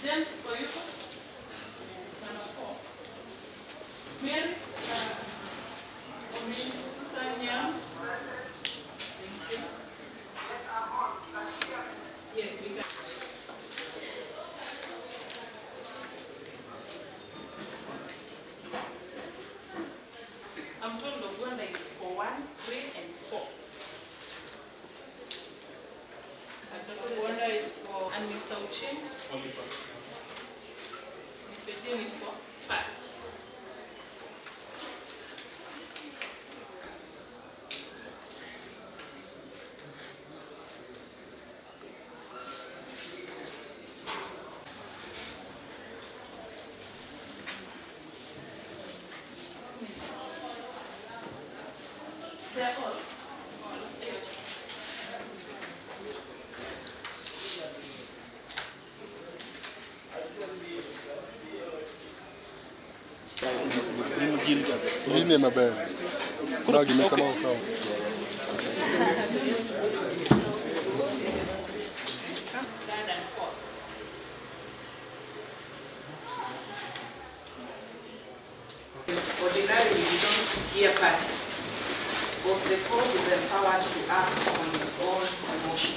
James Koyuko, number 4. Mary, Miss Susan Young. Thank you. Yes, we can. I'm told Logwanda is for 1, 3, and 4. Logwanda is for, and Mr. Uchin? Only first. Mr. Uchin is for first. They're all, yes. Yine maber. Kuragi meka mau kau. Ordinarily, we don't hear parties, because the court is empowered to act on its own emotion.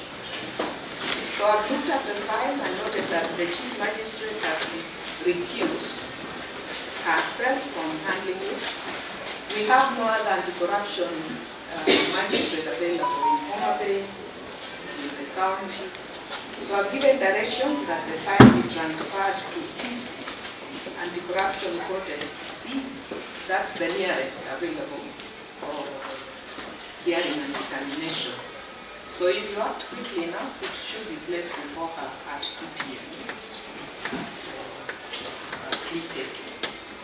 So I've looked at the file and noted that the Chief Magistrate has recused herself from handling it. We have no other anti-corruption magistrate available in Homa Bay, in the county. So I've given directions that the file be transferred to PC, Anti-Corruption Court at PC. That's the nearest available for hearing and determination. So if you act quickly enough, it should be placed before her at 2 p.m. Plead taking.